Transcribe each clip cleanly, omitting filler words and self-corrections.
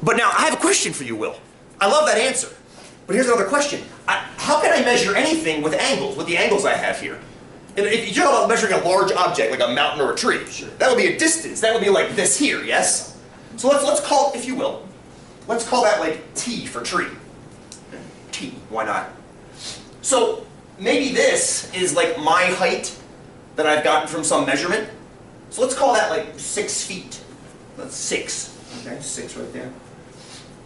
But now, I have a question for you, Will. I love that answer. But here's another question. How can I measure anything with angles, with the angles I have here? And if you talk about measuring a large object, like a mountain or a tree, that would be a distance. That would be like this here, yes? So let's call it, if you will, let's call that like T for tree. T, why not? So maybe this is like my height that I've gotten from some measurement. So let's call that like 6 feet. That's 6. Okay, 6 right there.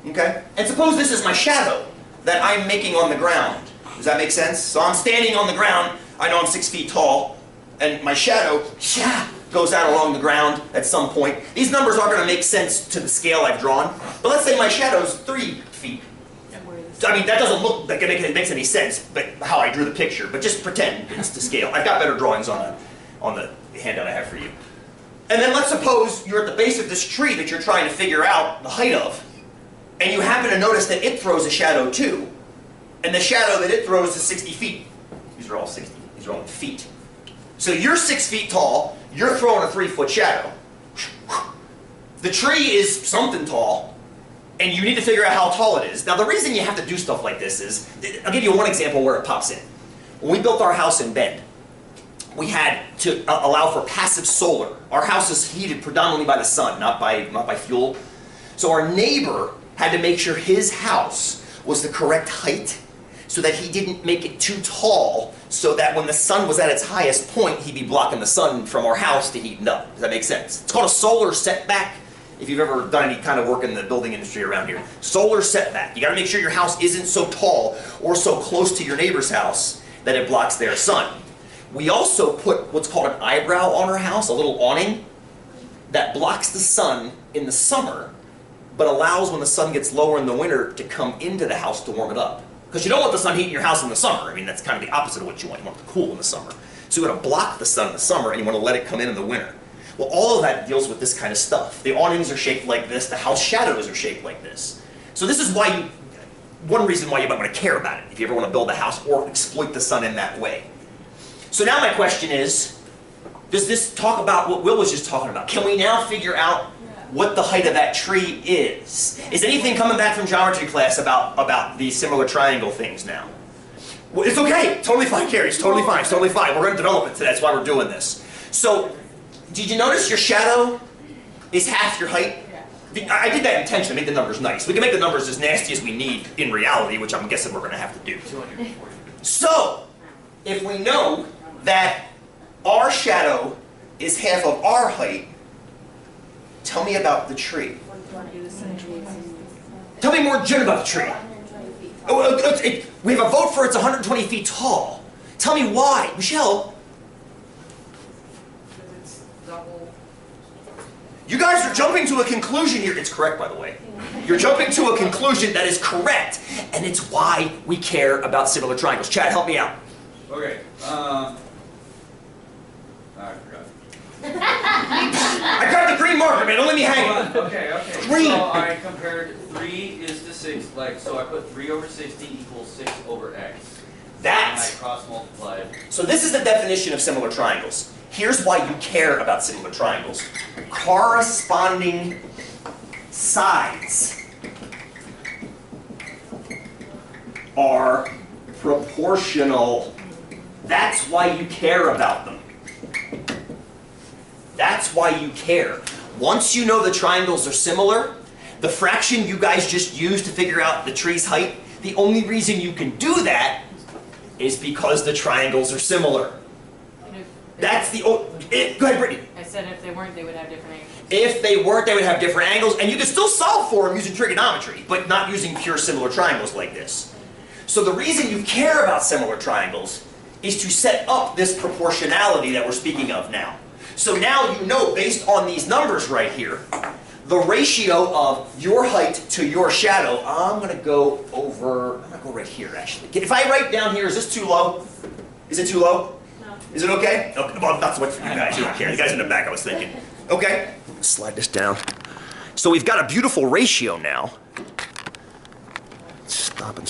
Okay? And suppose this is my shadow that I'm making on the ground. Does that make sense? So I'm standing on the ground, I know I'm 6 feet tall, and my shadow goes out along the ground at some point. These numbers aren't going to make sense to the scale I've drawn, but let's say my shadow's 3 feet. I mean, that doesn't look like it makes any sense, but how I drew the picture, but just pretend it's to scale. I've got better drawings on the handout I have for you. And then let's suppose you're at the base of this tree that you're trying to figure out the height of, and you happen to notice that it throws a shadow too, and the shadow that it throws is 60 feet. These are all 60. These are all in feet. So you're 6 feet tall, you're throwing a 3-foot shadow. The tree is something tall, and you need to figure out how tall it is. Now the reason you have to do stuff like this is, I'll give you one example where it pops in. When we built our house in Bend, we had to allow for passive solar. Our house is heated predominantly by the sun, not by fuel. So our neighbor had to make sure his house was the correct height so that he didn't make it too tall so that when the sun was at its highest point, he'd be blocking the sun from our house to heat it up. Does that make sense? It's called a solar setback. If you've ever done any kind of work in the building industry around here. Solar setback. You got to make sure your house isn't so tall or so close to your neighbor's house that it blocks their sun. We also put what's called an eyebrow on our house, a little awning, that blocks the sun in the summer, but allows when the sun gets lower in the winter to come into the house to warm it up. Because you don't want the sun heating your house in the summer. I mean, that's kind of the opposite of what you want. You want it to cool in the summer. So you want to block the sun in the summer and you want to let it come in the winter. Well, all of that deals with this kind of stuff. The awnings are shaped like this, the house shadows are shaped like this. So this is why one reason why you might want to care about it, if you ever want to build a house or exploit the sun in that way. So now my question is, does this talk about what Will was just talking about? Can we now figure out what the height of that tree is? Is anything coming back from geometry class about these similar triangle things now? Well, it's okay, totally fine, Carrie, it's totally fine, it's totally fine. We're going to develop it today, that's why we're doing this. So, did you notice your shadow is half your height? Yeah. I did that intentionally, make the numbers nice. We can make the numbers as nasty as we need in reality, which I'm guessing we're going to have to do. So, if we know that our shadow is half of our height, tell me about the tree. Tell me more general about the tree. We have a vote for it's 120 feet tall. Tell me why. Michelle? You guys are jumping to a conclusion here. It's correct, by the way. You're jumping to a conclusion that is correct, and it's why we care about similar triangles. Chad, help me out. Okay. I forgot. I grabbed the green marker, man. Don't let me hang. Okay. Green. So I compared 3 is to 6. Like, so I put 3 over 60 equals 6 over x. That's. And I cross multiplied. So this is the definition of similar triangles. Here's why you care about similar triangles. Corresponding sides are proportional. That's why you care about them. That's why you care. Once you know the triangles are similar, the fraction you guys just used to figure out the tree's height, the only reason you can do that is because the triangles are similar. That's the... go ahead, Brittany. I said if they weren't, they would have different angles. If they weren't, they would have different angles, and you could still solve for them using trigonometry, but not using pure similar triangles like this. So the reason you care about similar triangles is to set up this proportionality that we're speaking of now. So now you know, based on these numbers right here, the ratio of your height to your shadow, I'm going to go right here, actually. If I write down here, is this too low? Is it too low? No. Is it okay? Okay, well, that's what for you guys. You don't care. You guys in the back, I was thinking. Okay. Slide this down. So we've got a beautiful ratio now. Stop and